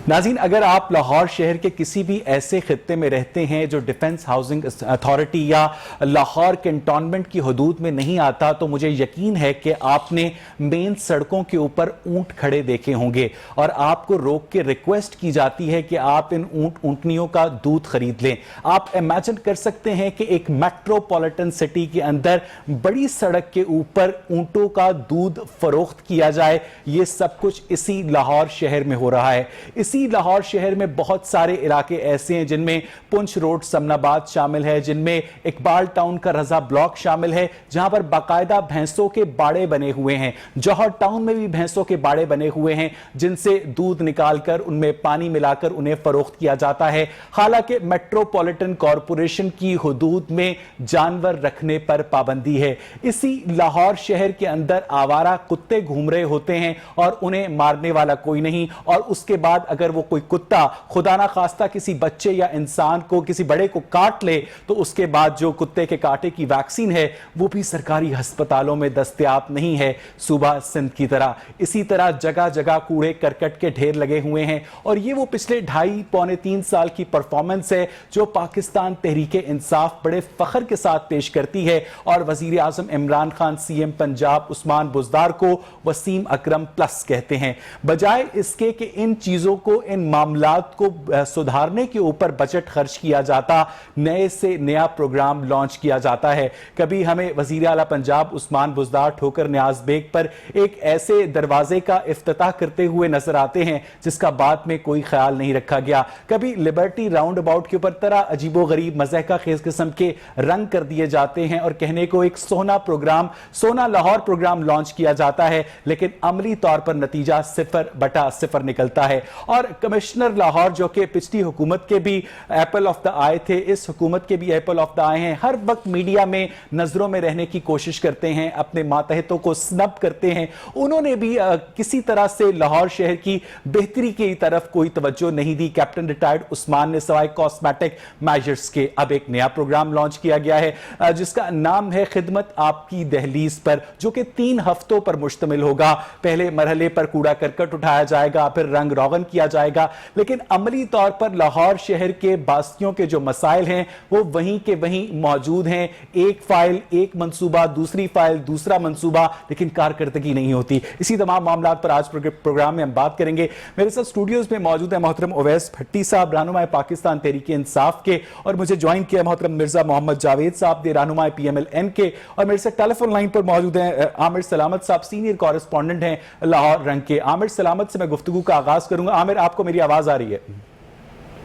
ناظرین، اگر آپ لاہور شہر کے کسی بھی ایسے خطے میں رہتے ہیں جو ڈیفنس ہاؤسنگ اتھارٹی یا لاہور کنٹونمنٹ کی حدود میں نہیں آتا تو مجھے یقین ہے کہ آپ نے مین سڑکوں کے اوپر اونٹ کھڑے دیکھے ہوں گے اور آپ کو روک کے ریکویسٹ کی جاتی ہے کہ آپ ان اونٹنیوں کا دودھ خرید لیں۔ آپ امیجن کر سکتے ہیں کہ ایک میٹروپولیٹن سٹی کے اندر بڑی سڑک کے اوپر اونٹوں کا دودھ فروخت کیا جائے۔ یہ سب کچھ اسی لاہور شہر میں ہو رہا ہے۔ اسی لاہور شہر میں بہت سارے علاقے ایسے ہیں جن میں پنچ روڈ سمن آباد شامل ہے، جن میں اقبال ٹاؤن کا رضا بلاک شامل ہے، جہاں پر باقاعدہ بھینسوں کے باڑے بنے ہوئے ہیں۔ جوہر ٹاؤن میں بھی بھینسوں کے باڑے بنے ہوئے ہیں جن سے دودھ نکال کر ان میں پانی ملا کر انہیں فروخت کیا جاتا ہے۔ حالانکہ میٹروپولیٹن کارپوریشن کی حدود میں جانور رکھنے پر پابندی ہے۔ اسی لاہور شہر کے اندر آوارہ کتے گھوم رہے ہوتے ہیں اور انہیں مارنے والا کوئی نہیں، اور اس کے بعد اگر وہ کوئی کتا خدا نہ خواستہ کسی بچے یا انسان کو کسی بڑے کو کاٹ لے تو اس کے بعد جو کتے کے کاٹے کی ویکسین ہے وہ بھی سرکاری ہسپتالوں میں دستیاب نہیں ہے صوبہ سندھ کی طرح۔ اسی طرح جگہ جگہ کوڑے کرکٹ کے ڈھیر لگے ہوئے ہیں، اور یہ وہ پچھلے 2.5-3 سال کی پرفارمنس ہے جو پاکستان تحریک انصاف بڑے فخر کے ساتھ پیش کرتی ہے، اور وزیر اعظم عمران خان، سی ایم پنجاب عثمان بزدار کو وسیم اکرم پلس کہتے ہیں۔ بجائے اس کے کہ ان چیزوں کو، ان معاملات کو سدھارنے کے اوپر بجٹ خرچ کیا جاتا، نئے سے نیا پروگرام لانچ کیا جاتا ہے۔ کبھی ہمیں وزیر اعلیٰ پنجاب عثمان بزدار ٹھوکر نیاز بیگ پر ایک ایسے دروازے کا افتتاح کرتے ہوئے نظر آتے ہیں جس کا بعد میں کوئی خیال نہیں رکھا گیا۔ کبھی لبرٹی راؤنڈ اباؤٹ کے اوپر طرح عجیب و غریب مضحکہ خیز قسم کے رنگ کر دیے جاتے ہیں اور کہنے کو ایک سونا پروگرام، سونا لاہور پروگرام لانچ کیا جاتا ہے، لیکن عملی طور پر نتیجہ 0/0 نکلتا ہے۔ اور کمشنر لاہور جو کہ پچھلی حکومت کے بھی ایپل آف دا آئے تھے، اس حکومت کے بھی ایپل آف دا آئے ہیں، ہر وقت میڈیا میں نظروں میں رہنے کی کوشش کرتے ہیں، اپنے ماتحتوں کو سنب کرتے ہیں۔ انہوں نے بھی کسی طرح سے لاہور شہر کی بہتری کی طرف کوئی توجہ نہیں دی۔ کیپٹن ریٹائرڈ عثمان نے سوائے کاسمیٹک میجرز کے اب ایک نیا پروگرام لانچ کیا گیا ہے جس کا نام ہے خدمت آپ کی دہلیز پر، جو کہ 3 ہفتوں پر مشتمل ہوگا۔ پہلے مرحلے پر کوڑا کرکٹ اٹھایا جائے گا، پھر رنگ روغن کیا جائے گا، لیکن عملی طور پر لاہور شہر کے باسیوں کے جو مسائل ہیں وہ وہیں کے وہیں موجود ہیں۔ ایک فائل، ایک منصوبہ، دوسری فائل، دوسرا منصوبہ، لیکن کارکردگی نہیں ہوتی۔ اسی تمام معاملات پر آج پروگرام میں ہم بات کریں گے۔ میرے ساتھ اسٹوڈیوز میں موجود ہیں محترم اویس بھٹی صاحب، رہنمائے پاکستان تحریک انصاف کے، اور مجھے جوائن کیا محترم مرزا محمد جاوید صاحب، رہنمائے PMLN کے، اور میرے ساتھ ٹیلی فون لائن پر موجود ہیں عامر سلامت صاحب، سینئر کورسپونڈنٹ ہیں لاہور رنگ کے۔ عامر سلامت سے میں گفتگو کا آغاز کروں گا۔ عامر، آپ کو میری آواز آ رہی ہے؟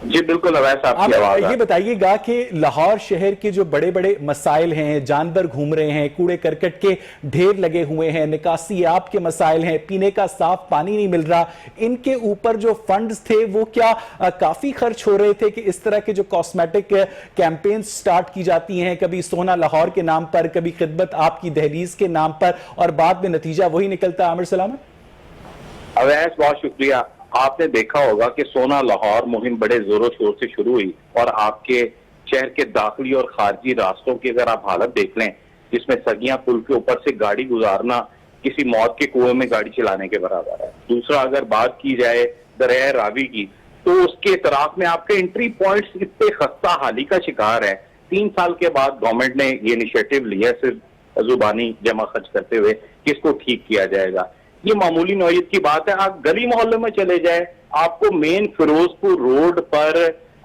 جی بالکل اویس، آپ کی آواز یہ بتائیے گا کہ لاہور شہر کے جو بڑے بڑے مسائل ہیں، جانور گھوم رہے ہیں، کوڑے کرکٹ کے ڈھیر لگے ہوئے ہیں، نکاسی آب کے مسائل ہیں، پینے کا صاف پانی نہیں مل رہا، ان کے اوپر جو فنڈز تھے وہ کیا کافی خرچ ہو رہے تھے کہ اس طرح کے جو کاسمیٹک کیمپین سٹارٹ کی جاتی ہیں، کبھی سونا لاہور کے نام پر، کبھی خدمت آپ کی دہلیز کے نام پر، اور بعد میں نتیجہ وہی نکلتا ہے؟ عامر سلامت۔ اویس بہت شکریہ۔ آپ نے دیکھا ہوگا کہ سونا لاہور مہم بڑے زور و شور سے شروع ہوئی، اور آپ کے شہر کے داخلی اور خارجی راستوں کی اگر آپ حالت دیکھ لیں، جس میں سگیاں پل کے اوپر سے گاڑی گزارنا کسی موت کے کنویں میں گاڑی چلانے کے برابر ہے۔ دوسرا، اگر بات کی جائے دریائے راوی کی، تو اس کے اطراف میں آپ کے انٹری پوائنٹس اتنے خستہ حالی کا شکار ہے۔ 3 سال کے بعد گورنمنٹ نے یہ انیشیٹو لیا صرف زبانی جمع خرچ کرتے ہوئے کہ اس کو ٹھیک کیا جائے گا۔ یہ معمولی نوعیت کی بات ہے۔ آپ گلی محلے میں چلے جائیں، آپ کو مین فیروز پور روڈ پر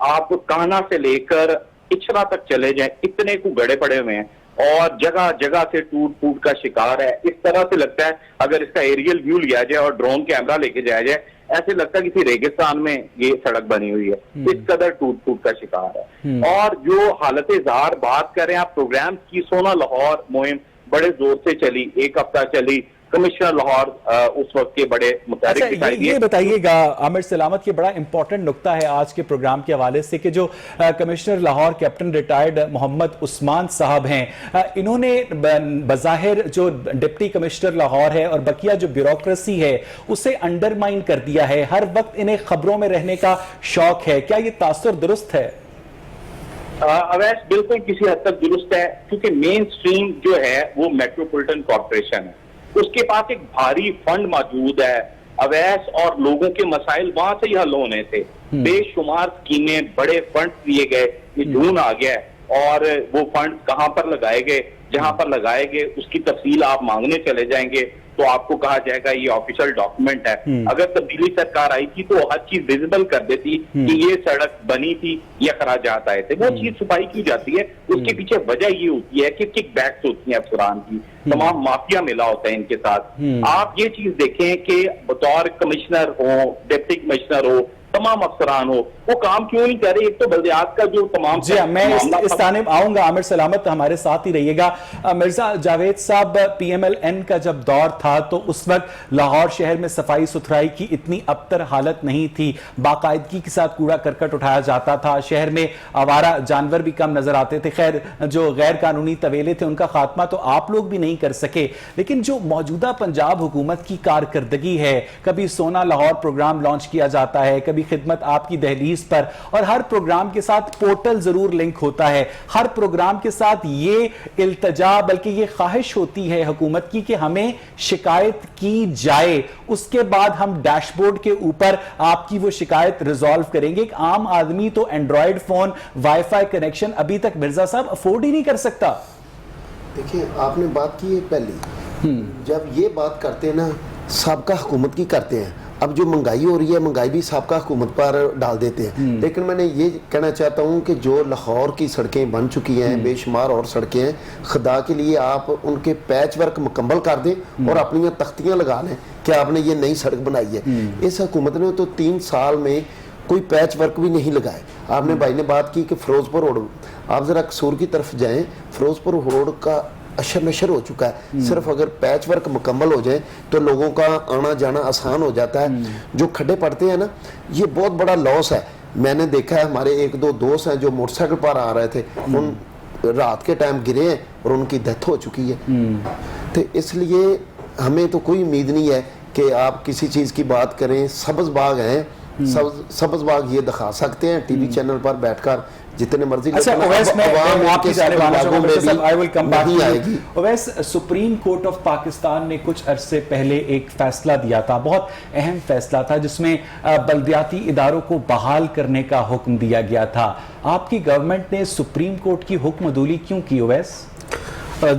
آپ کانا سے لے کر اچھرا تک چلے جائیں، اتنے کو گڑے پڑے ہوئے ہیں، اور جگہ جگہ سے ٹوٹ پھوٹ کا شکار ہے۔ اس طرح سے لگتا ہے اگر اس کا ایریل ویو لیا جائے اور ڈرون کیمرہ لے کے جایا جائے، ایسے لگتا ہے کسی ریگستان میں یہ سڑک بنی ہوئی ہے، اس قدر ٹوٹ پھوٹ کا شکار ہے۔ اور جو حالت زار بات کریں آپ پروگرام کی، سونا لاہور مہم بڑے زور سے چلی، 1 ہفتہ چلی۔ کمشنر لاہور اس وقت کے بڑے متحرک دکھائی دیے۔ یہ بتائیے گا عامر سلامت، یہ بڑا امپورٹنٹ نقطہ ہے آج کے پروگرام کے حوالے سے کہ جو commissioner Lahore captain retired Muhammad Usman صاحب ہیں، انہوں نے بظاہر جو ڈپٹی کمشنر لاہور ہے اور بقیہ جو بیوروکریسی ہے اسے انڈرمائن کر دیا ہے۔ ہر وقت انہیں خبروں میں رہنے کا شوق ہے، کیا یہ تاثر درست ہے؟ اویس بالکل کسی حد تک درست ہے، کیونکہ مین سٹریم جو ہے وہ میٹروپولیٹن کارپوریشن ہے، اس کے پاس ایک بھاری فنڈ موجود ہے، اویس اور لوگوں کے مسائل وہاں سے ہی حل ہونے تھے. بے شمار اسکیمیں, بڑے فنڈ دیے گئے, یہ جون آ گیا اور وہ فنڈ کہاں پر لگائے گئے, جہاں پر لگائے گئے اس کی تفصیل آپ مانگنے چلے جائیں گے تو آپ کو کہا جائے گا یہ آفیشیل ڈاکومنٹ ہے. اگر تبدیلی سرکار آئی تھی تو ہر چیز ویزیبل کر دیتی کہ یہ سڑک بنی تھی, یہ اخراجات آئے تھے. وہ چیز چھپائی کی جاتی ہے, اس کے پیچھے وجہ یہ ہوتی ہے کہ کک بیکس ہوتی ہیں افسران کی, تمام مافیا ملا ہوتا ہے ان کے ساتھ. آپ یہ چیز دیکھیں کہ بطور کمشنر ہو, ڈپٹی کمشنر ہو, تمام افسران ہو, وہ کام کیوں نہیں کر رہے؟ ایک تو بلدیات کا جو تمام جی میں اس جانب آؤں گا. عامر سلامت ہمارے ساتھ ہی رہیے گا. مرزا جاوید صاحب, پی ایم ایل این کا جب دور تھا تو اس وقت لاہور شہر میں صفائی ستھرائی کی اتنی ابتر حالت نہیں تھی, باقاعدگی کے ساتھ کوڑا کرکٹ اٹھایا جاتا تھا, شہر میں آوارہ جانور بھی کم نظر آتے تھے. خیر جو غیر قانونی طویلے تھے ان کا خاتمہ تو آپ لوگ بھی نہیں کر سکے, لیکن جو موجودہ پنجاب حکومت کی کارکردگی ہے, کبھی سونا لاہور پروگرام لانچ کیا جاتا ہے, کبھی خدمت آپ کی دہلیز پر, اور ہر پروگرام کے ساتھ پورٹل ضرور لنک ہوتا ہے. ہر پروگرام کے ساتھ یہ التجا بلکہ یہ خواہش ہوتی ہے حکومت کی کہ ہمیں شکایت کی جائے, اس کے بعد ہم ڈیش بورڈ کے اوپر آپ کی وہ شکایت ریزالو کریں گے. ایک عام آدمی تو Android phone, wi fi connection ابھی تک مرزا صاحب افورڈ ہی نہیں کر سکتا. دیکھیں آپ نے بات کی ہے پہلی, جب یہ بات کرتے ہیں نا سابقہ حکومت کی کرتے ہیں, اب جو مہنگائی ہو رہی ہے مہنگائی بھی سابقہ حکومت پر ڈال دیتے ہیں. لیکن میں نے یہ کہنا چاہتا ہوں کہ جو لاہور کی سڑکیں بن چکی ہیں, بے شمار اور سڑکیں ہیں, خدا کے لیے آپ ان کے پیچ ورک مکمل کر دیں اور اپنی تختیاں لگا لیں کہ آپ نے یہ نئی سڑک بنائی ہے. اس حکومت نے تو 3 سال میں کوئی پیچ ورک بھی نہیں لگائے. آپ نے بھائی نے بات کی کہ فیروز پور روڈ, آپ ذرا قصور کی طرف جائیں, فیروز پور روڈ کا اشر نشر ہو چکا ہے. صرف اگر پیچ ورک مکمل ہو جائے تو لوگوں کا آنا جانا آسان ہو جاتا ہے. جو کھڈے پڑتے ہیں نا, یہ بہت بڑا لاس ہے. میں نے دیکھا ہے ہمارے 1-2 دوست ہیں جو موٹر سائیکل پر آ رہے تھے, ان رات کے ٹائم گرے ہیں اور ان کی ڈیتھ ہو چکی ہے. تو اس لیے ہمیں تو کوئی امید نہیں ہے کہ آپ کسی چیز کی بات کریں. سبز باغ ہیں, سبز باغ یہ دکھا سکتے ہیں ٹی وی چینل پر بیٹھ کر جتنے مرضی. Awais, supreme court of Pakistan نے کچھ عرصے پہلے ایک فیصلہ دیا تھا, بہت اہم فیصلہ تھا, جس میں بلدیاتی اداروں کو بحال کرنے کا حکم دیا گیا تھا. آپ کی گورنمنٹ نے سپریم کورٹ کی حکم عدولی کیوں کی اویس؟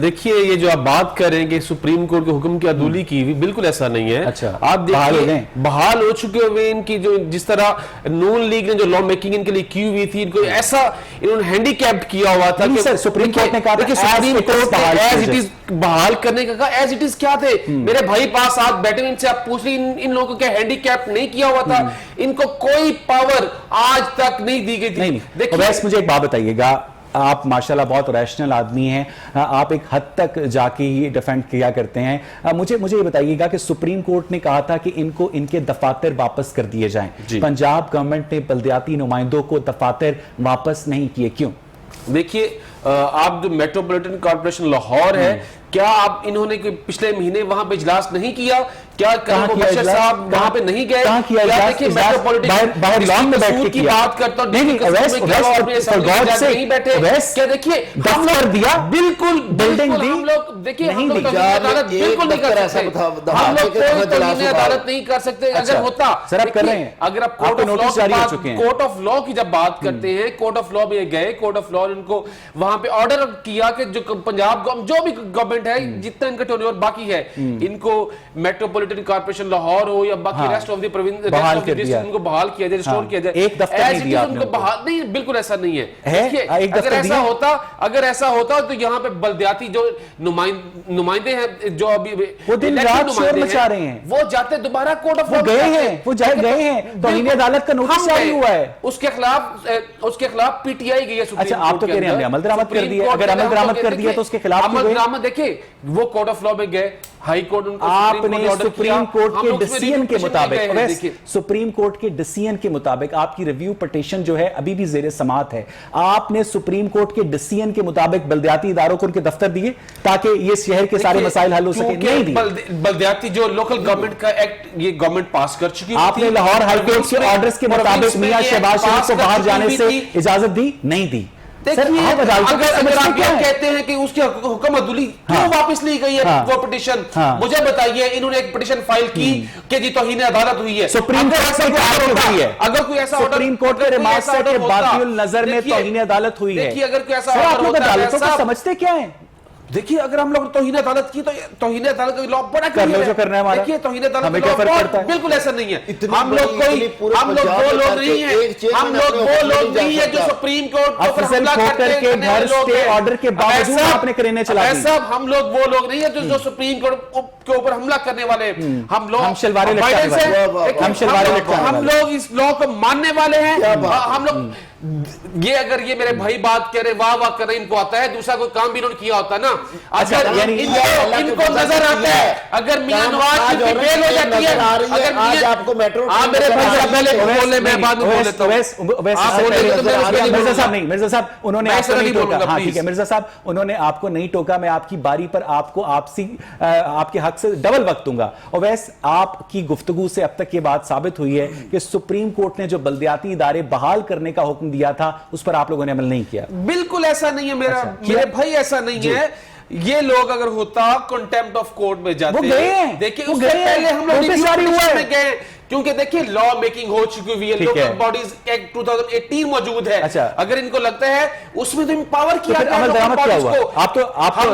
دیکھیے یہ جو آپ بات کر رہے ہیں کہ سپریم کورٹ کے حکم کی عدولی کی, بالکل ایسا نہیں ہے. آپ دیکھیے بحال ہو چکے ہوئے ان کی, جو جس طرح نون لیگ نے جو لا میکنگ ان کے لیے کی ہوئی تھی, ان کو ایسا انہوں نے ہینڈی کیپڈ کیا ہوا تھا کہ سپریم کورٹ نے کہا کہ سپریم کورٹ نے ایز اٹ از بحال کرنے کا کہا. ایز اٹ از کیا تھے میرے بھائی پاس ساتھ بیٹھے ہوئے, ان سے آپ پوچھ رہے ان لوگوں کو کیا ہینڈی کیپ نہیں کیا ہوا تھا؟ ان کو کوئی پاور آج تک نہیں دی گئی تھی. دیکھیے مجھے ایک بات بتائیے گا, آپ ماشاءاللہ بہت ریشنل آدمی ہیں, آپ ایک حد تک جا کے ہی ڈیفینڈ کیا کرتے ہیں. مجھے یہ بتائیے گا کہ سپریم کورٹ نے کہا تھا کہ ان کو ان کے دفاتر واپس کر دیے جائیں. پنجاب گورنمنٹ نے بلدیاتی نمائندوں کو دفاتر واپس نہیں کیے, کیوں؟ دیکھیے آپ جو میٹروپولیٹن کارپوریشن لاہور ہے, کیا آپ انہوں نے پچھلے مہینے وہاں پہ اجلاس نہیں کیا؟ کیا مبشر صاحب وہاں پہ نہیں گئے؟ کیا دیکھیں میٹروپولیٹن کی بات کرتا ہوں, نہیں بیٹھے, کیا دیکھیے دفتر دیا, بالکل بلڈنگ دی, ہم لوگ دیکھیے ہم لوگ عدالت بالکل نہیں کر سکتے, ہم لوگ کوئی عدالت نہیں کر سکتے. اگر ہوتا, اگر آپ کورٹ آف لا کی جب بات کرتے ہیں, کورٹ آف لا میں گئے, کورٹ آف لا ان کو وہاں پہ آرڈر کیا کہ جو پنجاب جو بھی گورنمنٹ ہے, جتنا ان کا ٹرن اوور باقی ہے, ان کو میٹروپولیٹن کارپوریشن لاہور ہو یا باقی ریسٹ آف دی پروونس ان کو بحال کیا جائے, ریسٹور کیا جائے. ایک دفتر نہیں دیا ان کو بحال نہیں, بالکل ایسا نہیں ہے. اگر ایسا ہوتا تو یہاں پہ بلدیاتی جو نمائندے ہیں جو ابھی وہ دن رات شور مچا رہے ہیں, وہ جاتے دوبارہ کورٹ آف لا گئے ہیں, توہین عدالت کا نوٹس جاری ہوا ہے, اس کے خلاف پی ٹی آئی گئی ہے. اچھا آپ تو کہہ رہے ہیں عمل درآمد کر دیا, اگر عمل درآمد کر دیا تو اس کے خلاف عمل درآمد دیکھیں وہ کورٹ آف لا میں گئے, ہائی کورٹ ان کو آپ نے سپریم کورٹ کے ڈیسیژن کے مطابق, سپریم کورٹ کے ڈیسیژن کے مطابق آپ کی ریویو پٹیشن جو ہے ابھی بھی زیر سماعت ہے, آپ نے سپریم کورٹ کے ڈیسیژن کے مطابق بلدیاتی اداروں کو ان کے دفتر دیے تاکہ یہ شہر کے سارے مسائل حل ہو سکے؟ نہیں دی. بلدیاتی جو لوکل گورنمنٹ کا ایکٹ یہ گورنمنٹ پاس کر چکی, آپ نے لاہور ہائی کورٹ کے آرڈرز کے مطابق میاں شہباز شریف کو باہر جانے سے اجازت دی؟ نہیں دی. دیکھیے اگر آپ یہ کہتے ہیں کہ اس کی حکم عدولی کیوں واپس لی گئی ہے وہ پٹیشن، مجھے بتائیے انہوں نے ایک پٹیشن فائل کی کہ جی توہین عدالت ہوئی ہے، سپریم کورٹ سے ہوئی ہے، اگر کوئی ایسا آرڈر سپریم کورٹ کے ریمارکس سے کہ باقی النظر میں توہین عدالت ہوئی ہے، دیکھیے اگر کوئی ایسا آرڈر ہوتا ہے، عدالتوں کو سمجھتے کیا ہیں؟ دیکھیے اگر ہم لوگ توہین عدالت کی تو توہین عدالت کا لاء بڑا کلیئر ہے، جو کرنا ہے ہمارا، دیکھیے توہین عدالت کا لاء بالکل ایسا نہیں ہے، ہم لوگ وہ لوگ نہیں ہیں، ہم لوگ وہ لوگ نہیں ہیں جو سپریم کورٹ کے اوپر حملہ کرتے ہیں، گھر سٹے آرڈر کے باوجود آپ نے کرینے چلا دی، ایسا ہم لوگ وہ لوگ نہیں ہیں جو سپریم کورٹ کے اوپر حملہ کرنے والے ہیں، ہم لوگ شلواریں لٹکانے والے، ہم لوگ اس لاء کو ماننے والے ہیں، ہم لوگ یہ اگر یہ میرے بھائی بات کر رہے واہ واہ کر رہے ان کو آتا ہے، دوسرا کوئی کام بھی انہوں نے کیا ہوتا نا، اگر ان کو نظر آتا ہے اگر میاں نواز کی بیل ہو جاتی ہے، اگر آج آپ کو میٹرو میرے بھائی صاحب پہلے بولے میں بعد میں بول لیتا ہوں، مرزا صاحب انہوں نے آپ کو نہیں ٹوکا، ہاں ٹھیک ہے مرزا صاحب انہوں نے آپ کو نہیں ٹوکا، میں آپ کی باری پر آپ کو آپ کے حق سے ڈبل وقت دوں گا، اویس آپ کی گفتگو سے اب تک یہ بات ثابت ہوئی ہے کہ سپریم کورٹ نے جو بلدیاتی ادارے بحال کرنے کا حکم دیا تھا اس پر آپ لوگوں نے عمل نہیں کیا؟ بالکل ایسا نہیں ہے میرے بھائی، ایسا نہیں ہے، یہ لوگ اگر ہوتا کنٹیمپٹ آف کورٹ میں جاتے ہیں، دیکھیں اس سے پہلے ہم لوگ میں گئے، کیونکہ دیکھیں لاء میکنگ ہو چکی ہوئی ہے، لوکل باڈیز ایکٹ 2018 موجود ہے، اگر ان کو لگتا ہے اس میں تو امپاور کیا گیا، عمل درآمد کیا ہوا؟ آپ تو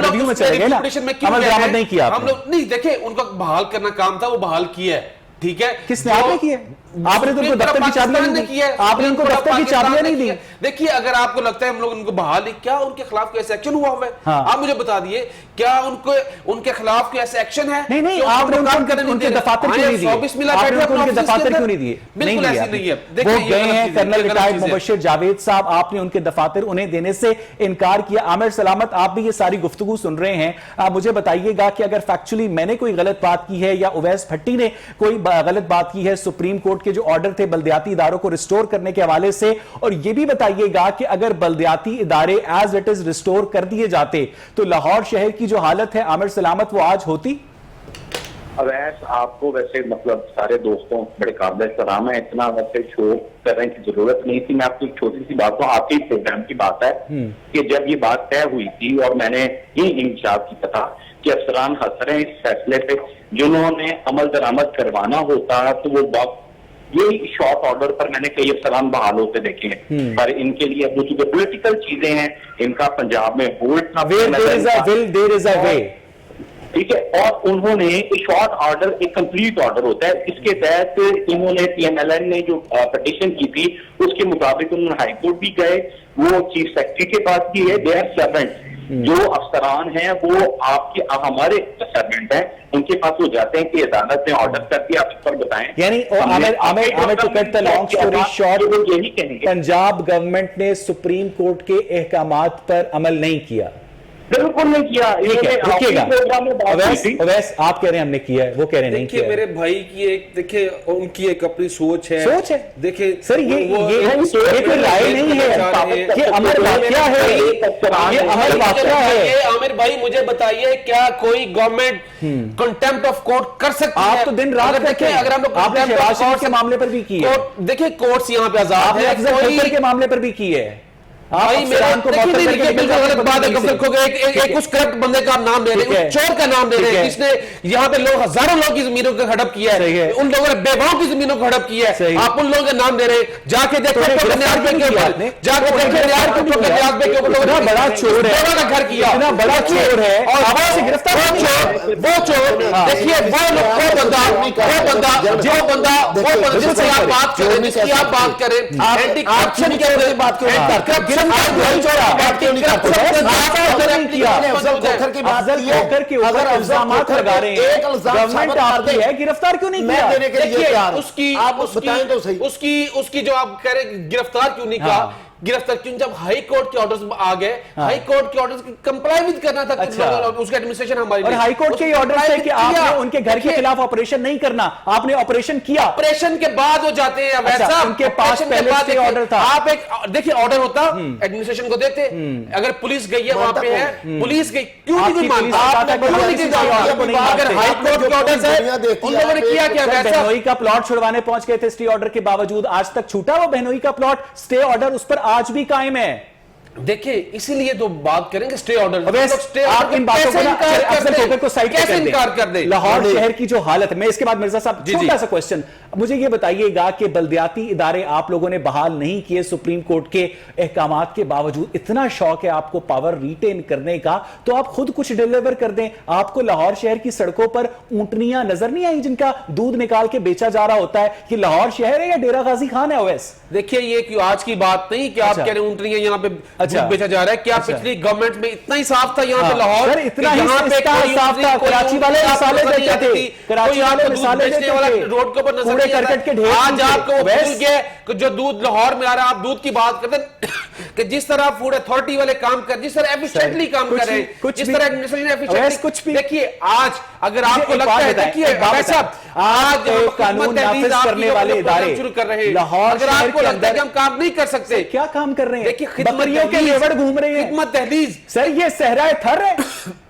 ریویو میں چلے گئے نا، عمل درآمد نہیں کیا ہم لوگ نہیں، دیکھیں ان کا بحال کرنا کام تھا، وہ بحال کیا ہے، ٹھیک ہے، کس نے؟ آپ نے کیا؟ آپ نے تو ان کو دفتر کی چابیاں نہیں دی، آپ نے ان کو دفتر کی چابیاں نہیں دی۔ دیکھیے اگر آپ کو لگتا ہے ہم لوگ ان کو بحال نہیں کیا، ان کے خلاف کوئی ایسا ایکشن ہوا ہوا ہے؟ آپ مجھے بتا دیے کیا ان کے خلاف کوئی ایسا ایکشن ہے؟ نہیں آپ نے ان کے دفاتر کیوں نہیں دیے؟ آپ نے ان کے دفاتر کیوں نہیں دیے؟ بالکل ایسی نہیں ہے، وہ گئے ہیں کرنل ریٹائرڈ مبشر جاوید صاحب، آپ نے ان کے دفاتر انہیں دینے سے انکار کیا۔ عامر سلامت آپ بھی یہ ساری گفتگو سن رہے ہیں، آپ مجھے بتائیے گا کہ اگر فیکچولی میں نے کوئی غلط بات کی ہے یا اویس بھٹی نے کوئی غلط بات کی ہے سپریم کورٹ کے جو آرڈر تھے بلدیاتی اداروں کو ریسٹور کرنے کے حوالے سے، اور یہ بھی بتائیے گا کہ اگر بلدیاتی ادارے ایز اٹ از ریسٹور کر دیے جاتے تو لاہور شہر کی جو حالت ہے عامر سلامت وہ آج ہوتی؟ اویس آپ کو ویسے مطلب سارے دوستوں بڑے قابل احترام ہے، اتنا ویسے شو کرنے کی ضرورت نہیں تھی، میں آپ کو ایک چھوٹی سی بات ہوں، آپ کے پروگرام کی بات ہے کہ جب یہ بات طے ہوئی تھی اور میں نے یہ انکشاف کی تھا کہ افسران ہنس رہے ہیں اس فیصلے پہ، جنہوں نے عمل درآمد کروانا ہوتا تو وہ وقت یہ شارٹ آرڈر پر میں نے کئی افسران بحال ہوتے دیکھے ہیں، پر ان کے لیے اب جو پولیٹیکل چیزیں ہیں ان کا پنجاب میں ہولڈ تھا، ٹھیک ہے، اور انہوں نے شارٹ آرڈر ایک کمپلیٹ آرڈر ہوتا ہے، اس کے تحت انہوں نے پی ایم ایل این نے جو پٹیشن کی تھی اس کے مطابق انہوں نے ہائی کورٹ بھی گئے، وہ چیف سیکرٹری کے پاس بھی ہے، دے آر سرونٹ، جو افسران ہیں وہ آپ کے ہمارے سرونٹ ہیں، ان کے پاس وہ جاتے ہیں کہ عدالت نے آرڈر کر دیا، آپ اس پر بتائیں، یعنی یہی کہیں گے پنجاب گورنمنٹ نے سپریم کورٹ کے احکامات پر عمل نہیں کیا؟ بالکل نہیں کیا، اویس آپ کہہ رہے ہیں ہم نے کیا ہے، وہ کہہ رہے ہیں نہیں کیا۔ میرے بھائی کی ایک دیکھیں ان کی ایک اپنی سوچ ہے، دیکھیں سر یہ کوئی رائے نہیں ہے، یہ امر واقعہ ہے، یہ امر واقعہ ہے۔ عامر بھائی مجھے بتائیے کیا کوئی گورنمنٹ کنٹیمپٹ آف کورٹ کر سکتی ہے؟ آپ تو دن رات دیکھیں، اگر ہم آپ نے شہباز شریف کے معاملے پر بھی کی ہے، دیکھیں کورٹس یہاں پہ آزاد ہے، افضل کھوکھر کے معاملے پر بھی کی ہے، اس کرپٹ بندے کا نام لے رہے ہیں، چور کا نام لے رہے ہیں، جس نے یہاں پہ لوگ ہزاروں لوگ کی زمینوں کو ہڑپ کیا ہے، ان لوگوں نے بیواؤں کی زمینوں کو ہڑپ کیا ہے، آپ ان لوگوں کے نام لے رہے ہیں، جا کے دیکھیں بڑا چور ہے، اور وہ چور دیکھیے جو بندہ جس سے آپ بات کریں، جس کی آپ بات کریں، اینٹی کرپشن کے بات اگر الزامات لگا رہے ہیں گورنمنٹ آپ کی ہے، گرفتار کیوں نہیں کیا؟ اس کی جو آپ کہہ رہے گرفتار کیوں نہیں کیا؟ گرفتار کیوں؟ جب ہائی کورٹ کے آرڈرز آ گئے، ہائی کورٹ کے آرڈرز کمپلائی وتھ کرنا تھا، اس کا ایڈمنسٹریشن ہماری، اور ہائی کورٹ کے آرڈر سے کہ آپ نے ان کے گھر کے خلاف آپریشن نہیں کرنا، آپ نے آپریشن کیا، آپریشن کے بعد وہ جاتے ہیں، ویسا ان کے پاس پہلے سے آرڈر تھا، آپ ایک دیکھیں آرڈر ہوتا ایڈمنسٹریشن کو دیتے، اگر پولیس گئی ہے وہاں پہ ہے، پولیس گئی کیوں نہیں مانتا؟ اگر ہائی کورٹ کے آرڈر ہے ان لوگوں نے کیا کیا؟ بہنوئی کا پلاٹ چھڑوانے پہنچ گئے تھے اسٹے آرڈر کے باوجود، آج تک چھوٹا وہ بہنوئی کا پلاٹ، اسٹے آرڈر اس پر آج بھی قائم ہے، دیکھیں اسی لیے تو بات کریں گے سٹے آرڈر. آپ ان باتوں کو سائٹ کیسے انکار کر دیں؟ لاہور شہر کی جو حالت ہے, میں اس کے بعد مرزا صاحب چھوٹا سا کوسچن, مجھے یہ بتائیے گا کہ بلدیاتی ادارے آپ لوگوں نے بحال نہیں کیے سپریم کورٹ کے احکامات کے باوجود, اتنا شوق ہے آپ کو پاور ریٹین کرنے کا, تو آپ خود کچھ ڈیلیور کر دیں. آپ کو لاہور شہر کی سڑکوں پر اونٹنیاں نظر نہیں آئی جن کا دودھ نکال کے بیچا جا رہا ہوتا ہے؟ کہ لاہور شہر ہے یا ڈیرہ غازی خان ہے اویس؟ دیکھیے یہ آج کی بات نہیں کہ آپ کہہ رہے ہیں اونٹنیاں یہاں پہ دودھ بیچا جا رہا ہے. کیا پچھلی گورنمنٹ میں اتنا ہی صاف تھا یہاں پہ لاہور؟ اتنا ہی صاف تھا, کراچی والے مثالے دیتے تھے, کراچی والے مثالے دیتے تھے, روڈ کے اوپر نظر نہیں آتا. آج آپ کو بھول گئے کہ جو دودھ لاہور میں آ رہا ہے, آپ دودھ کی بات کرتے ہیں کہ جس طرح فوڈ اتھارٹی والے کام کر, جس طرح ایفیشنٹلی کام کر رہے ہیں, جس طرح ایڈمنسٹریشن ایفیشنٹلی. دیکھیے آج اگر آپ کو لگتا ہے, دیکھیے آج قانون نافذ کرنے والے ادارے شروع کر رہے ہیں, لاہور اگر آپ کو لگتا ہے کہ ہم کام نہیں کر سکتے, کیا کام کر رہے ہیں؟ دیکھیے بکریوں کے ریوڑ گھوم رہے ہیں, خدمت دہلیز. سر یہ صحرائے تھر ہے,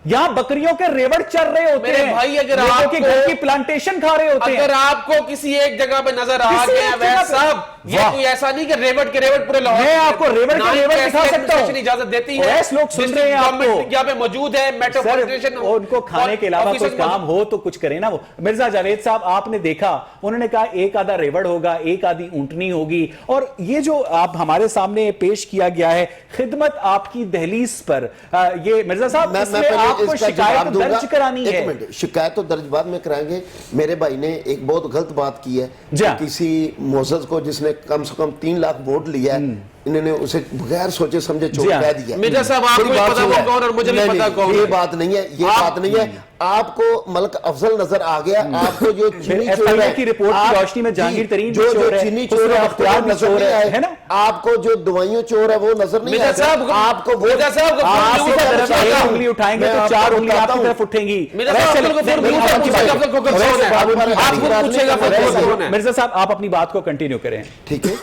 یہاں بکریوں کے ریوڑ چل رہے ہوتے ہیں, بھائی اگر آپ کے گھر کی پلانٹیشن کھا رہے ہوتے ہیں. اگر آپ کو کسی ایک جگہ پہ نظر آ گیا ویسا صاحب, یہ کوئی ایسا نہیں کہ ریوڑ کے ریوڑ پورے لاہور, میں آپ کو ریوڑ کے ریوڑ دکھا سکتا ہوں, اجازت دیتی ہے. ایسے لوگ سن رہے ہیں آپ کو, یہاں پہ موجود ہے میٹروپولیٹن, ان کو کھانے کے علاوہ کوئی کام ہو تو کچھ کریں نا. وہ مرزا جاوید صاحب آپ نے دیکھا, انہوں نے کہا ایک آدھا ریوڑ ہوگا, ایک آدھی اونٹنی ہوگی, اور یہ جو آپ ہمارے سامنے پیش کیا گیا ہے خدمت آپ کی دہلیز پر, یہ مرزا صاحب اس میں آپ کو شکایت درج کرانی ہے. ایک منٹ, شکایت تو درج بعد میں کرائیں گے. میرے بھائی نے ایک بہت غلط بات کی ہے, کسی معزز کو جس نے کم سے کم 3 لاکھ ووٹ لیا ہے, انہوں نے اسے بغیر سوچے سمجھے چور کہہ دیا. مرزا صاحب آپ کو پتہ وہ کون اور مجھے بھی پتہ کون ہے. یہ بات نہیں ہے, یہ بات نہیں ہے. آپ کو ملک افضل نظر آ گیا, آپ کو جو چینی چور ہے کی رپورٹ کی روشنی میں جہانگیر ترین جو چینی چور ہے, اختیار بھی چور ہے نا, آپ کو جو دوائیوں چور ہے وہ نظر نہیں آتا. آپ کو مرزا صاحب آپ انگلی اٹھائیں گے تو 4 انگلی آپ کی طرف اٹھیں گی. مرزا صاحب آپ اپنی بات کو کنٹینیو کریں. ٹھیک ہے,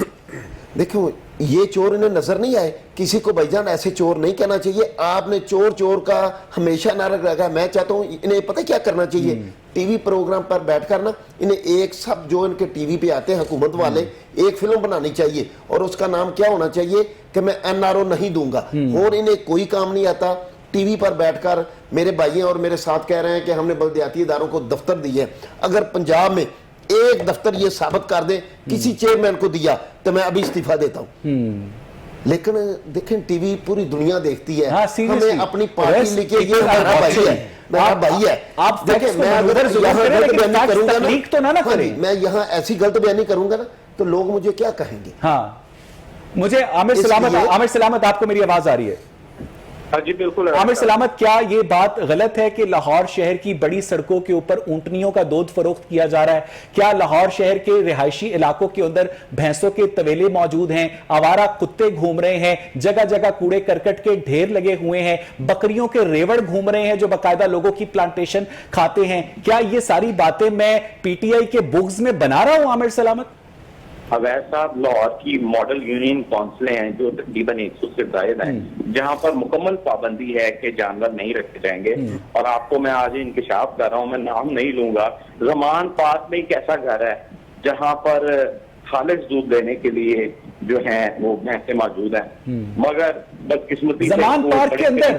دیکھو یہ چور انہیں نظر نہیں آئے, کسی کو بھائی جان ایسے چور نہیں کہنا چاہیے. آپ نے چور چور کا ہمیشہ نعرہ لگا. میں چاہتا ہوں انہیں پتہ کیا کرنا چاہیے, ٹی وی پروگرام پر بیٹھ کر نا انہیں ایک سب جو ان کے ٹی وی پہ آتے ہیں حکومت والے, ایک فلم بنانی چاہیے, اور اس کا نام کیا ہونا چاہیے کہ میں NRO نہیں دوں گا. اور انہیں کوئی کام نہیں آتا, ٹی وی پر بیٹھ کر میرے بھائی اور میرے ساتھ کہہ رہے ہیں کہ ہم نے بلدیاتی اداروں کو دفتر دیے. اگر پنجاب میں ایک دفتر یہ ثابت کر دیں کسی چیئرمین کو دیا تو میں ابھی استعفیٰ دیتا ہوں. لیکن دیکھیں ٹی وی پوری دنیا دیکھتی ہے, ہمیں اپنی پارٹی لے کے, یہ ہمارا بھائی ہے, میرا بھائی ہے. آپ دیکھیں میں اگر یہاں غلط بیانی کروں گا نا, میں یہاں ایسی غلط بیانی کروں گا نا تو لوگ مجھے کیا کہیں گے. ہاں مجھے عامر سلامت آپ کو میری آواز آ رہی ہے؟ جی بالکل. عامر سلامت, کیا یہ بات غلط ہے کہ لاہور شہر کی بڑی سڑکوں کے اوپر اونٹنیوں کا دودھ فروخت کیا جا رہا ہے؟ کیا لاہور شہر کے رہائشی علاقوں کے اندر بھینسوں کے طویلے موجود ہیں, آوارہ کتے گھوم رہے ہیں, جگہ جگہ کوڑے کرکٹ کے ڈھیر لگے ہوئے ہیں, بکریوں کے ریوڑ گھوم رہے ہیں جو باقاعدہ لوگوں کی پلانٹیشن کھاتے ہیں؟ کیا یہ ساری باتیں میں پی ٹی آئی کے بغض میں بنا رہا ہوں عامر سلامت؟ اویس صاحب, لاہور کی ماڈل یونین کونسلیں ہیں جو تقریباً 100 سے زائد ہیں, جہاں پر مکمل پابندی ہے کہ جانور نہیں رکھے جائیں گے. اور آپ کو میں آج انکشاف کر رہا ہوں, میں نام نہیں لوں گا, زمان پارک میں ایک ایسا گھر ہے جہاں پر خالص دودھ دینے کے لیے جو ہیں وہ بھینسیں موجود ہیں, مگر بدقسمتی زمان پارک کے اندر,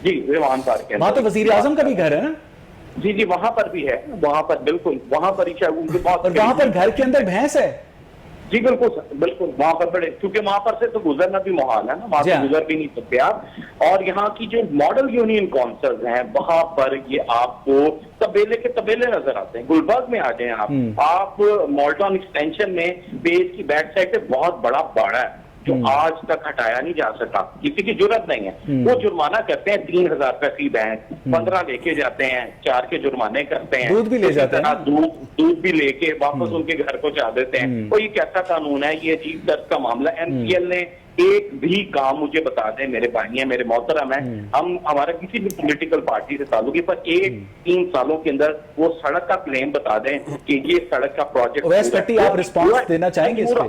جی زمان پارک کے اندر, وہاں تو وزیر اعظم کا بھی گھر ہے نا؟ جی جی وہاں پر بھی ہے, وہاں پر بالکل, وہاں پر ہی شاید ان کے بہت, اور وہاں پر گھر کے اندر بھینس ہے. جی بالکل سر, بالکل وہاں پر بڑے, کیونکہ وہاں پر سے تو گزرنا بھی محال ہے نا, وہاں سے گزر بھی نہیں سکتے آپ. اور یہاں کی جو ماڈل یونین کونسلز ہیں وہاں پر یہ آپ کو طبیلے کے طبیلے نظر آتے ہیں. گلبرگ میں آ جائیں آپ مالٹون ایکسٹینشن میں بیس کی بیک سائڈ سے بہت بڑا باڑا ہے جو آج تک ہٹایا نہیں جا سکا, کسی کی جرت نہیں ہے. وہ جرمانہ کرتے ہیں 3000 روپے فی بھینس, 15 لے کے جاتے ہیں, 4 کے جرمانے کرتے ہیں, دودھ بھی لے جاتے ہیں, دودھ بھی لے کے واپس ان کے گھر پہنچا دیتے ہیں. تو یہ کیسا قانون ہے, یہ عجیب درد کا معاملہ. MCL نے ایک بھی کام مجھے بتا دیں, میرے بھائی ہیں, میرے محترم ہیں, ہم ہمارا کسی بھی پولیٹیکل پارٹی سے تعلق ہے, پر 3 سالوں کے اندر وہ سڑک کا کلیم بتا دیں کہ یہ سڑک کا پروجیکٹ. آپ رسپانس دینا چاہیں گے اس پہ؟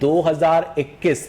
2021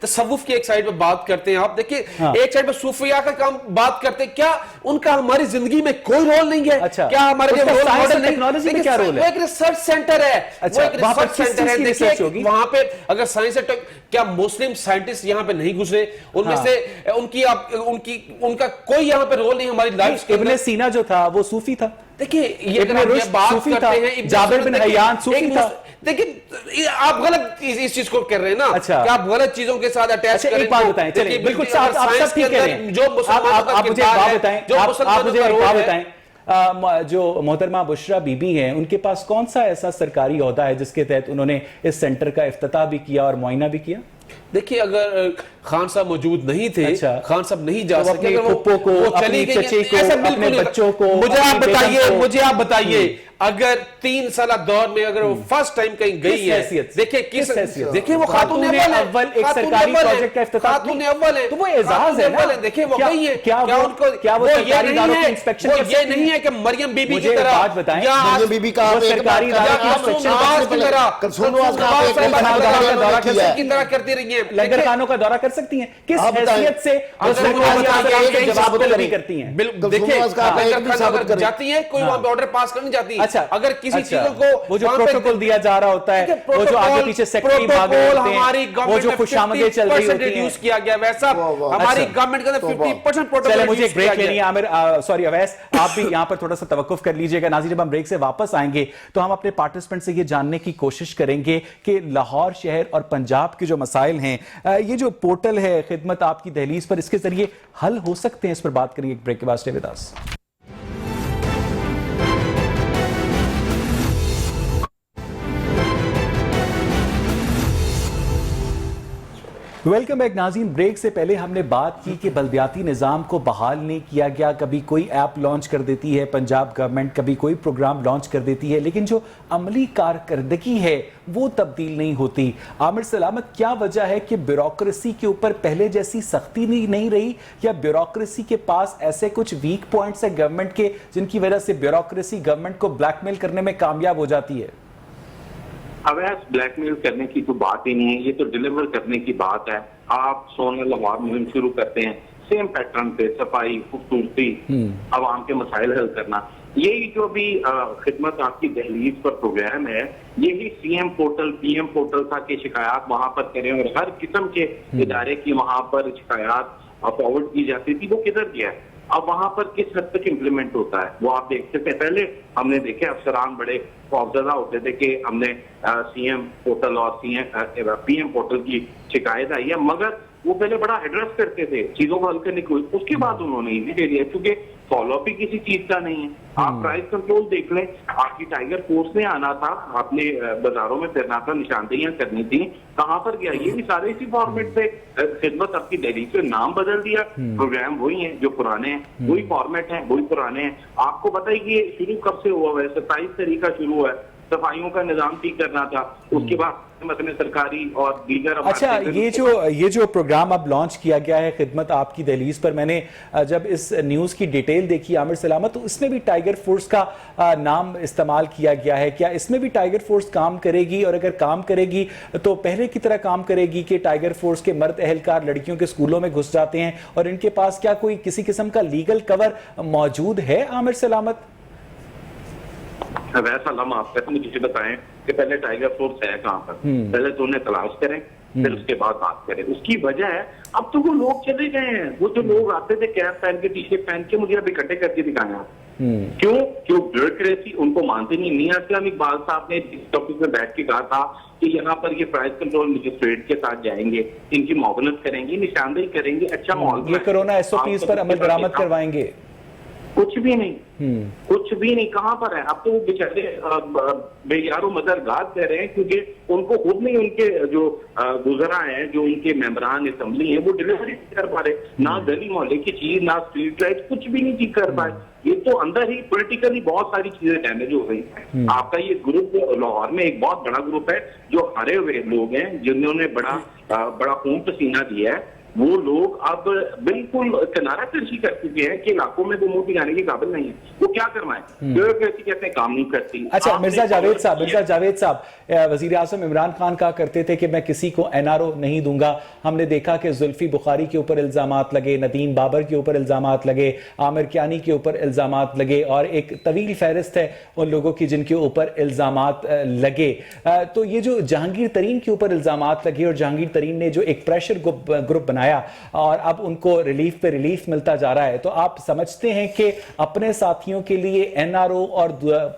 تصوف کی ایک سائڈ پہ بات کرتے ہیں آپ, دیکھیں ایک سائڈ پہ صوفیاء کا کام بات کرتے ہیں, کیا ان کا ہماری زندگی میں کوئی رول نہیں ہے؟ کیا ہمارے لیے رول ماڈل نہیں؟ کیا رول ہے؟ وہ ایک ریسرچ سینٹر ہے, وہ ایک ریسرچ سینٹر ہے. دیکھیں وہاں پہ اگر سائنس ہے, کیا مسلم سائنٹسٹ یہاں پہ نہیں گزرے؟ ان میں سے ان کا کوئی یہاں پہ رول نہیں ہماری لائف کے. ابن سینا جو تھا وہ صوفی تھا. دیکھیں یہ اگر ہم بات کرتے ہیں, جابر بن حیان صوفی تھا. دیکھیں آپ غلط اس چیز کو کر رہے ہیں نا, کہ آپ غلط چیزوں کے ساتھ اٹیچ کریں. ایک بات بتائیں, چلیں بالکل آپ سب ٹھیک کہہ رہے ہیں, جو مسلمانوں کا کردار ہے, جو مسلمانوں کا رول ہے. جو محترمہ بشرا بی بی ہیں, ان کے پاس کون سا ایسا سرکاری عہدہ ہے جس کے تحت انہوں نے اس سینٹر کا افتتاح بھی کیا اور معائنہ بھی کیا؟ دیکھیے اگر خان صاحب موجود نہیں تھے, خان صاحب نہیں جا سکے, اپنے پھپھو کو, اپنی چچی کو, اپنے بچوں کو, مجھے آپ بتائیے اگر 3 سالہ دور میں اگر وہ فرسٹ ٹائم کہیں گئی ہے, دیکھیں کس حیثیت, دیکھیں وہ خاتون اول ایک سرکاری پروجیکٹ کا افتتاح, خاتون اول ہے, تو وہ اعزاز ہے نا. دیکھیں وہ گئی ہے, کیا وہ سرکاری اداروں کی انسپیکشن کر سکتی ہے؟ یہ نہیں ہے کہ مریم بی بی کی طرح, بات بتائیں, مریم بی بی کا سرکاری اداروں کی انسپیکشن کی طرح کرتی رہی ہیں, لنگر خانوں کا دورہ کر سکتی ہیں, کس حیثیت سے جواب طلبی کرتی ہیں؟ دیکھیں اگر جاتی ہیں کوئی وہاں پہ آرڈر پاس کرنے جاتی ہے, اگر کسی چیزوں کو وہ جو پروٹوکول دیا جا رہا ہوتا ہے, وہ جو آگے پیچھے سیکٹری بھاگ رہے ہوتے ہیں, وہ جو خوشامدیں چل رہی ہوتی ہیں, ریڈیوس کیا گیا, ویسا ہماری گورنمنٹ کے اندر 50% پروٹوکول. چلے مجھے ایک بریک لینی ہے عامر, سوری اویس, آپ بھی یہاں پر تھوڑا سا توقف کر لیجئے گا. ناظرین جب ہم بریک سے واپس آئیں گے تو ہم اپنے پارٹیسپنٹ سے یہ جاننے کی کوشش کریں گے کہ لاہور شہر اور پنجاب کے جو مسائل ہیں, یہ جو پورٹل ہے خدمت آپ کی دہلیز پر, اس کے ذریعے حل ہو سکتے ہیں. اس پر بات کریں گے ایک بریک کے بعد. Stay with us. Welcome back ناظرین. بریک سے پہلے ہم نے بات کی کہ بلدیاتی نظام کو بحال نہیں کیا گیا. کبھی کوئی ایپ لانچ کر دیتی ہے پنجاب گورنمنٹ, کبھی کوئی پروگرام لانچ کر دیتی ہے, لیکن جو عملی کارکردگی ہے وہ تبدیل نہیں ہوتی. عامر سلامت, کیا وجہ ہے کہ بیوروکریسی کے اوپر پہلے جیسی سختی نہیں رہی, یا بیوروکریسی کے پاس ایسے کچھ ویک پوائنٹس ہیں گورنمنٹ کے جن کی وجہ سے بیوروکریسی گورنمنٹ کو بلیک میل کرنے میں کامیاب ہو جاتی ہے؟ اویس, بلیک میل کرنے کی تو بات ہی نہیں ہے, یہ تو ڈیلیور کرنے کی بات ہے. آپ سونا لاہور مہم شروع کرتے ہیں سیم پیٹرن پہ, صفائی, خوبصورتی, عوام کے مسائل حل کرنا. یہی جو بھی خدمت آپ کی دہلیز پر پروگرام ہے, یہی C M portal, P M portal تھا کہ شکایات وہاں پر کریں, اور ہر قسم کے ادارے کی وہاں پر شکایات فارورڈ کی جاتی تھی. وہ کدھر گیا ہے اب؟ وہاں پر کس حد تک امپلیمنٹ ہوتا ہے وہ آپ دیکھ سکتے ہیں. پہلے ہم نے دیکھے افسران بڑے خوفزدہ ہوتے تھے کہ ہم نے سی ایم پورٹل اور پی ایم پورٹل کی شکایت آئی ہے, مگر وہ پہلے بڑا ایڈریس کرتے تھے چیزوں کو حل کرنے کی. اس کے بعد انہوں نے ایزی دے دیا, کیونکہ فالو اپ ہی کسی چیز کا نہیں ہے. آپ پرائز کنٹرول دیکھ لیں, آپ کی ٹائیگر فورس نے آنا تھا, آپ نے بازاروں میں پھرنا تھا, نشاندہیاں کرنی تھی, کہاں پر گیا؟ یہ بھی سارے اسی فارمیٹ سے خدمت آپ کی دہلی سے نام بدل دیا, پروگرام وہی ہیں جو پرانے ہیں, وہی فارمیٹ ہیں, وہی پرانے ہیں. آپ کو پتہ ہے کہ یہ شروع کب سے ہوا ہے؟ 27 طریقہ شروع ہوا ہے. صفائیوں کا نظام ٹھیک کرنا تھا, اس کے بعد مثلا سرکاری اور دیگر. اچھا, یہ جو پروگرام اب لانچ کیا گیا ہے خدمت آپ کی دہلیز پر, میں نے جب اس نیوز کی ڈیٹیل دیکھی عامر سلامت, تو اس میں بھی ٹائیگر فورس کا نام استعمال کیا گیا ہے. کیا اس میں بھی ٹائیگر فورس کام کرے گی, اور اگر کام کرے گی تو پہلے کی طرح کام کرے گی کہ ٹائیگر فورس کے مرد اہلکار لڑکیوں کے اسکولوں میں گھس جاتے ہیں, اور ان کے پاس کیا کوئی کسی قسم کا لیگل کور موجود ہے عامر سلامت؟ ویسا لمحہ آپ کہتے ہیں مجھے بتائیں کہ پہلے ٹائیگر فورس ہے کہاں پر, پہلے تو انہیں تلاش کریں, پھر اس کے بعد بات کریں. اس کی وجہ ہے اب تو وہ لوگ چلے گئے ہیں, وہ جو لوگ آتے تھے کیپ پہن کے, ٹی شرٹ پہن کے, مجھے اب اکٹھے کر کے دکھائیں آپ. کیوں؟ بیوروکریسی ان کو مانتے نہیں. میاں اسلام اقبال صاحب نے اس ٹاپک میں بیٹھ کے کہا تھا کہ یہاں پر یہ پرائز کنٹرول مجسٹریٹ کے ساتھ جائیں گے, ان کی معاونت کریں گے, نشاندہی کریں گے, اچھا ماحول. یہ کورونا ایس او پیز پر عمل درآمد کروائیں گے. کچھ بھی نہیں, کچھ بھی نہیں. کہاں پر ہے اب؟ تو وہ بیچارے بے یار و مددگار کہہ رہے ہیں, کیونکہ ان کو خود نہیں, ان کے جو گزرا ہیں, جو ان کے ممبران اسمبلی ہیں, وہ ڈیلیوری نہیں کر پا رہے. نہ گلی محلے کی چیز, نہ اسٹریٹ لائٹ, کچھ بھی نہیں ٹھیک کر پائے. یہ تو اندر ہی پولیٹیکلی بہت ساری چیزیں ڈیمیج ہو گئی ہیں. آپ کا یہ گروپ لاہور میں ایک بہت بڑا گروپ ہے جو ہارے ہوئے لوگ ہیں, جنہوں نے بڑا خون پسینہ دیا ہے, وہ لوگ اب بالکل کنارہ کشی کر چکے ہیں کہ علاقوں میں وہ منہ دکھانے کے قابل نہیں ہے، وہ کیا کروائیں، بیوروکریسی کہتے ہیں کام نہیں کرتی. اچھا مرزا جاوید صاحب وزیر اعظم عمران خان کہا کرتے تھے کہ میں کسی کو NRO نہیں دوں گا. ہم نے دیکھا کہ زلفی بخاری کے اوپر الزامات لگے، ندیم بابر کے اوپر الزامات لگے، عامر کیانی کے اوپر الزامات لگے، اور ایک طویل فہرست ہے ان لوگوں کی جن کے اوپر الزامات لگے. تو یہ جو جہانگیر ترین کے اوپر الزامات لگے اور جہانگیر ترین نے جو ایک پریشر گروپ بنایا اور اب ان کو ریلیف پہ ریلیف ملتا جا رہا ہے، تو آپ سمجھتے ہیں کہ اپنے ساتھیوں کے لیے NRO اور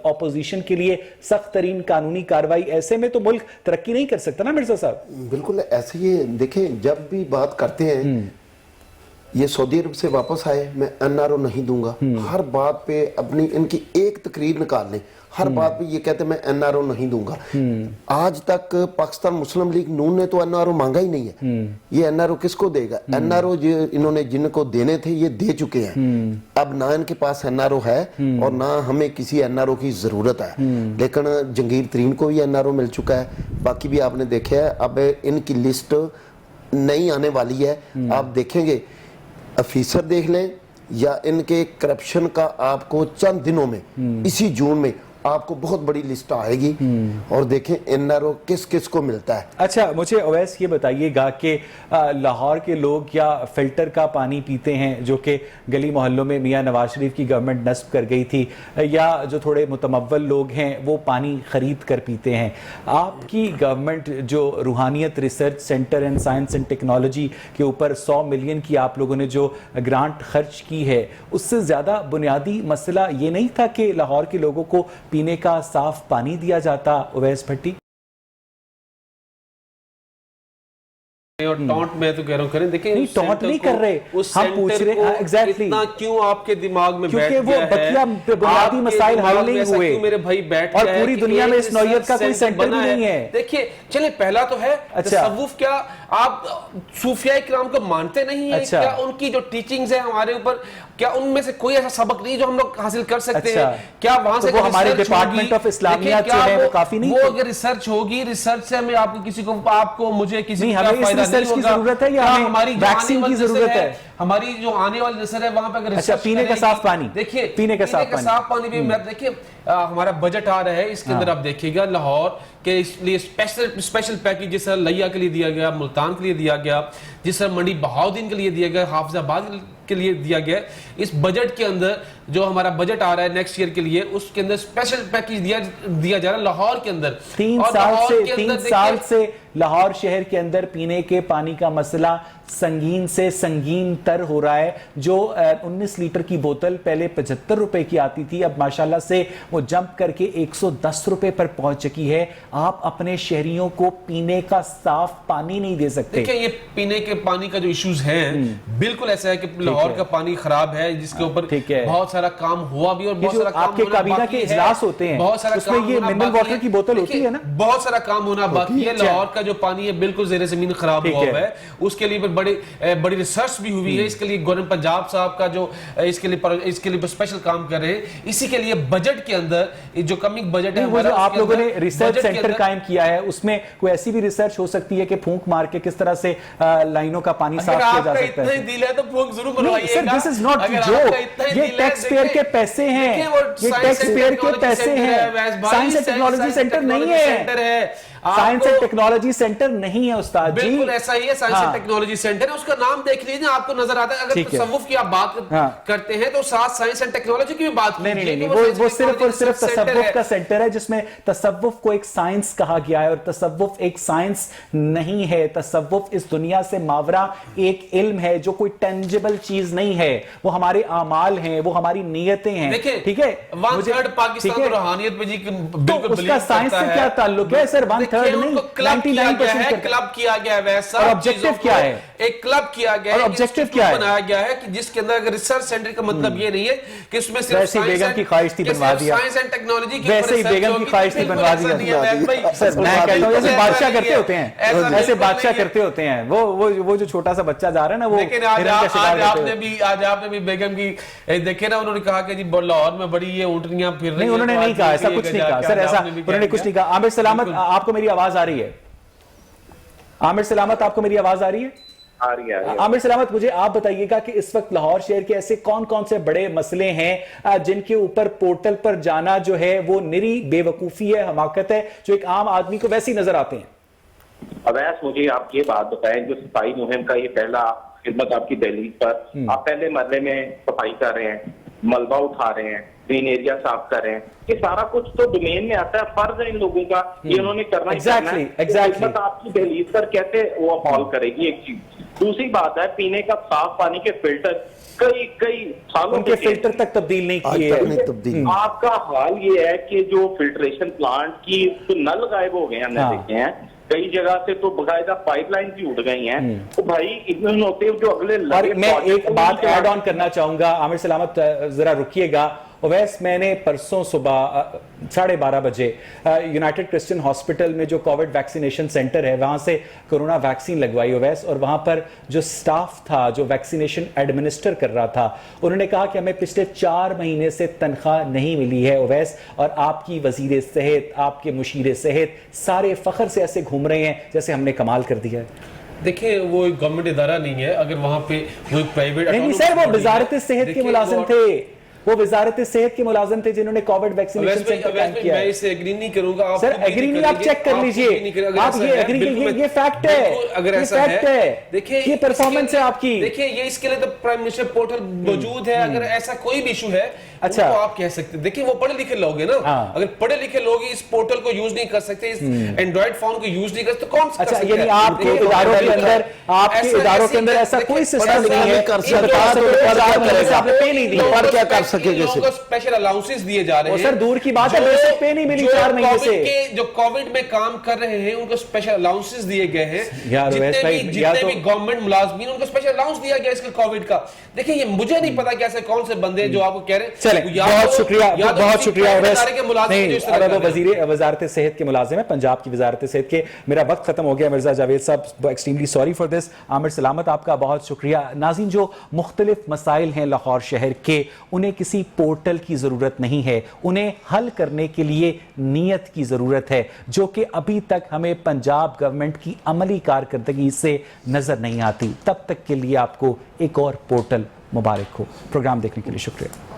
اپوزیشن کے لیے سخت ترین قانونی کاروائی، ایسے میں تو ملک ترقی نہیں کر سکتا نا مرزا صاحب؟ بالکل ایسے ہی دیکھیں، جب بھی بات کرتے ہیں یہ سعودی عرب سے واپس آئے میں NRO نہیں دوں گا، ہر بات پہ اپنی ان کی ایک تقریر نکال لیں، ہر بات پہ یہ کہتے ہیں میں NRO نہیں دوں گا. آج تک پاکستان مسلم لیگ نون نے تو NRO مانگا ہی نہیں ہے. یہ NRO کس کو دے گا؟ NRO انہوں نے جن کو دینے تھے یہ دے چکے ہیں. اب نہ ان کے پاس NRO ہے اور نہ ہمیں کسی NRO کی ضرورت ہے. لیکن جہانگیر ترین کو بھی NRO مل چکا ہے، باقی بھی آپ نے دیکھا ہے. اب ان کی لسٹ نہیں آنے والی ہے، آپ دیکھیں گے افیسر دیکھ لیں یا ان کے کرپشن کا آپ کو چند دنوں میں اسی جون میں آپ کو بہت بڑی لسٹ آئے گی اور دیکھیں NRO کس کس کو ملتا ہے. اچھا مجھے اویس یہ بتائیے گا کہ لاہور کے لوگ کیا فلٹر کا پانی پیتے ہیں جو کہ گلی محلوں میں میاں نواز شریف کی گورنمنٹ نصب کر گئی تھی، یا جو تھوڑے متمول لوگ ہیں وہ پانی خرید کر پیتے ہیں؟ آپ کی گورنمنٹ جو روحانیت research centre and science and technology کے اوپر 100 ملین کی آپ لوگوں نے جو گرانٹ خرچ کی ہے، اس سے زیادہ بنیادی مسئلہ یہ نہیں تھا کہ لاہور کے لوگوں کو پینے کا صاف پانی دیا جاتا؟ اویس بھٹی اور ٹونٹ میں تو کہہ رہا ہوں کریں، دیکھیں نہیں ٹونٹ نہیں کر رہے، ہم پوچھ رہے ہیں ایگزیکٹلی اتنا کیوں آپ کے دماغ میں بیٹھ کیونکہ وہ بقیہ بنیادی مسائل حل نہیں ہوئے میرے بھائی بیٹھ اور پوری دنیا میں اس نوعیت کا کوئی سینٹر بھی نہیں ہے. دیکھیے چلیں پہلا تو ہے تصوف، کیا آپ صوفیاء کرام کو مانتے نہیں ہیں؟ کیا ان کی جو ٹیچنگز ہیں ہمارے اوپر، کیا ان میں سے کوئی ایسا سبق نہیں جو ہم لوگ حاصل کر سکتے ہیں؟ کیا وہاں سے ہمارے ڈپارٹمنٹ آف اسلامیات جو ہے وہ کافی نہیں؟ وہ اگر ریسرچ ہوگی، ریسرچ سے ہمیں آپ کو کسی کو، آپ کو مجھے کسی کا فائدہ ریسرچ کی ضرورت ہے یا ہماری ویکسین کی ضرورت ہے؟ ہماری جو آنے والی نسل ہے وہاں پہ اگر اچھا پینے کا صاف پانی، دیکھیے پینے کا صاف پانی بھی دیکھیے ہمارا بجٹ آ رہا ہے، اس کے اندر آپ دیکھیے گا لاہور کے اس لیے اسپیشل پیکیج جس طرح لیا کے لیے دیا گیا، ملتان کے لیے دیا گیا، جس طرح منڈی بہاؤدین کے لیے دیا گیا، حافظ آباد کے لیے دیا گیا. اس بجٹ کے اندر جو ہمارا بجٹ آ رہا ہے نیکسٹ ایئر کے لیے، اس کے اندر اسپیشل پیکیج دیا جا رہا ہے لاہور کے اندر. 3 سال سے لاہور شہر کے اندر پینے کے پانی کا مسئلہ سنگین سے سنگین تر ہو رہا ہے. جو 19 لیٹر کی بوتل پہلے 75 روپے کی آتی تھی، اب ماشاءاللہ سے وہ جمپ کر کے 110 روپے پر پہنچ چکی ہے. آپ اپنے شہریوں کو پینے کا صاف پانی نہیں دے سکتے. دیکھیں یہ پینے کے پانی کا جو ایشوز ہیں بالکل ایسا ہے کہ لاہور کا پانی خراب ہے، جس کے اوپر بہت سارا کام ہوا بھی اور بہت سارا کام آپ کے کابینہ کے اجلاس ہوتے ہیں، اس میں یہ منرل واٹر کی بوتل ہوتی ہے نا، بہت سارا کام ہونا باقی ہے. لاہور کا جو پانی ہے بالکل زیر زمین خراب ہوا ہوا ہے. اس کے لیے بڑی ریسرچ بھی ہوئی ہے. اس کے لیے گورنمنٹ پنجاب صاحب کا جو اس کے لیے اسپیشل کام کر رہے ہیں. اسی کے لیے بجٹ کے اندر جو کمنگ بجٹ ہے ہمارا، آپ لوگوں نے ریسرچ سینٹر قائم کیا ہے، اس میں کوئی ایسی بھی ریسرچ ہو سکتی ہے کہ پھونک مار کے کس طرح سے لائنوں کا پانی صاف کیا جا سکتا ہے؟ اتنا ہی دل ہے تو پھونک ضرور بنوائیے گا. This is not joke. یہ ٹیکس پیئر کے پیسے ہیں، یہ ٹیکس پیئر کے پیسے ہیں. سائنس اینڈ ٹیکنالوجی سینٹر نہیں ہے، سائنس اینڈ ٹیکنالوجی سینٹر نہیں ہے استاد جی. بالکل ایسا ہی ہے، سائنس اینڈ ٹیکنالوجی سینٹر ہے. اس کا نام دیکھ لیجیے آپ کو نظر آتا ہے. اگر تصوف کی آپ بات کرتے ہیں تو ساتھ سائنس اینڈ ٹیکنالوجی کی بھی بات کیجیے. نہیں، وہ صرف اور صرف تصوف کا سینٹر ہے جس میں تصوف کو ایک سائنس کہا گیا ہے، اور تصوف ایک سائنس نہیں ہے. تصوف اس دنیا سے ماورا ایک علم ہے جو کوئی ٹینجیبل چیز نہیں ہے. وہ ہمارے اعمال ہیں، وہ ہماری نیتیں ہیں. ٹھیک ہے، ون تھرڈ پاکستان تو روحانیت میں جی بالکل اس کا سائنس سے کیا تعلق ہے سر؟ 1/3 نہیں، کلب کیا گیا ہے ویسا. اور آبجیکٹیو کیا ہے؟ ایک کلب کیا گیا ہے، اور آبجیکٹیو کیا ہے؟ بنایا گیا ہے کہ جس کے اندر ریسرچ سینٹر کا مطلب یہ نہیں ہے کہ اس میں صرف ویسے بیگم کی خواہش تھی بنوا دیا، سائنس اینڈ ٹیکنالوجی کی، ویسے ہی بیگم کی خواہش تھی بنوا دیا. سر میں کہتا ہوں ایسے بادشاہ کرتے ہوتے ہیں، ایسے بادشاہ کرتے ہوتے ہیں. وہ جو چھوٹا سا بچہ جا رہا ہے نا، وہ آج آپ نے بھی بیگم کی دیکھے نا، انہوں نے کہا کہ جی لاہور میں بڑی یہ اونٹنیاں پھر رہی ہیں. انہوں نے نہیں کہا ایسا، کچھ نہیں کہا سر، ایسا انہوں نے کچھ نہیں کہا. عامر سلامت، آپ کو میری آواز آ رہی ہے؟ عامر سلامت، آپ کو میری آواز آ رہی ہے؟ عامر سلامت، مجھے آپ بتائیے گا کہ اس وقت لاہور شہر کے ایسے کون کون سے بڑے مسئلے ہیں جن کے اوپر پورٹل پر جانا جو ہے وہ نری بے وقوفی ہے، حماقت ہے، جو ایک عام آدمی کو ویسی نظر آتے ہیں؟ اویس مجھے آپ یہ بات بتائیں، جو صفائی مہم کا یہ پہلا خدمت آپ کی دہلیز پر، آپ پہلے مرحلے میں صفائی کر رہے ہیں، ملبہ اٹھا رہے ہیں، گرین ایریا صاف کر رہے ہیں، یہ سارا کچھ تو ڈومین میں آتا ہے، فرض ہے ان لوگوں کا، یہ انہوں نے کرنا ہی کرنا ہے۔ خدمت آپ کی دہلیز پر کیسے وہ اپال کرے گی؟ ایک چیز۔ دوسری بات ہے پینے کا صاف پانی کے فلٹر کئی سالوں کے فلٹر تک تبدیل نہیں کیے۔ آپ کا حال یہ ہے کہ جو فلٹریشن پلانٹ کی نل غائب ہو گئے ہیں، ہم نے دیکھے ہیں کئی جگہ سے، تو باقاعدہ پائپ لائن بھی اٹھ گئی ہیں، تو بھائی اتنے ہوتے جو اگلے میں ایک بات ایڈ آن کرنا چاہوں گا، عامر سلامت ذرا رکیے گا۔ اویس، میں نے پرسوں صبح 12:30 بجے یونائٹڈ کرسچن ہاسپٹل میں جو کووڈ ویکسینیشن سینٹر ہے وہاں سے کرونا ویکسین لگوائی اویس، اور وہاں پر جو سٹاف تھا جو ویکسینیشن ایڈمنسٹر کر رہا تھا، انہوں نے کہا کہ ہمیں پچھلے 4 مہینے سے تنخواہ نہیں ملی ہے اویس، اور آپ کی وزیر صحت، آپ کے مشیر صحت سارے فخر سے ایسے گھوم رہے ہیں جیسے ہم نے کمال کر دیا ہے۔ دیکھیں وہ ایک گورنمنٹ ادارہ نہیں ہے، اگر وہاں پہ وہ ایک پرائیویٹ نہیں سر، وہ وزارت صحت کے ملازم تھے، وہ وزارت صحت کے ملازم تھے جنہوں نے کووڈ ویکسینیشن سینٹر قائم کیا ہے۔ میں اسے ایگری نہیں کروں گا، سر ایگری نہیں، آپ چیک کر لیجئے، آپ یہ ایگری، یہ فیکٹ ہے، اگر ایسا ہے، دیکھیں یہ پرفارمنس ہے آپ کی۔ دیکھیں یہ اس کے لئے تو پرائم منسٹر پورٹل موجود ہے، اگر ایسا کوئی بھی ایشو ہے تو آپ کہہ سکتے ہیں۔ دیکھیں وہ پڑھے لکھے لوگ ہیں نا، اگر پڑھے لکھے لوگ اس پورٹل کو یوز نہیں کر سکتے، اس اینڈرائیڈ فون کو یوز نہیں کر سکتے، کون کر سکتا ہے؟ یعنی آپ کے اداروں کے اندر، آپ کے اداروں کے اندر ایسا کوئی سسٹم نہیں ہے، سرکار کو پے نہیں دی، پر کیا کر سکے گے؟ اسپیشل الاؤنسز دیے جا رہے ہیں۔ سر دور کی بات ہے، بیسک پے نہیں ملی 4 مہینے سے۔ جو کووڈ میں کام کر رہے ہیں ان کو اسپیشل الاؤنسز دیے گئے ہیں، جتنے بھی گورنمنٹ ملازمین ان کو اسپیشل الاؤنس دیا گیا اس کے کووڈ کا۔ دیکھیں یہ مجھے نہیں پتا کہ ایسے کون سے بندے جو آپ کو کہہ رہے ہیں۔ چلیں بہت شکریہ، بہت شکریہ وزارت صحت کے ملازم ہیں، پنجاب کی وزارت صحت کے۔ میرا وقت ختم ہو گیا مرزا جاوید صاحب، ایکسٹریملی سوری فار دس۔ عامر سلامت آپ کا بہت شکریہ۔ ناظرین، جو مختلف مسائل ہیں لاہور شہر کے، انہیں کسی پورٹل کی ضرورت نہیں ہے، انہیں حل کرنے کے لیے نیت کی ضرورت ہے، جو کہ ابھی تک ہمیں پنجاب گورنمنٹ کی عملی کارکردگی سے نظر نہیں آتی۔ تب تک کے لیے آپ کو ایک اور پورٹل مبارک ہو۔ پروگرام دیکھنے کے لیے شکریہ۔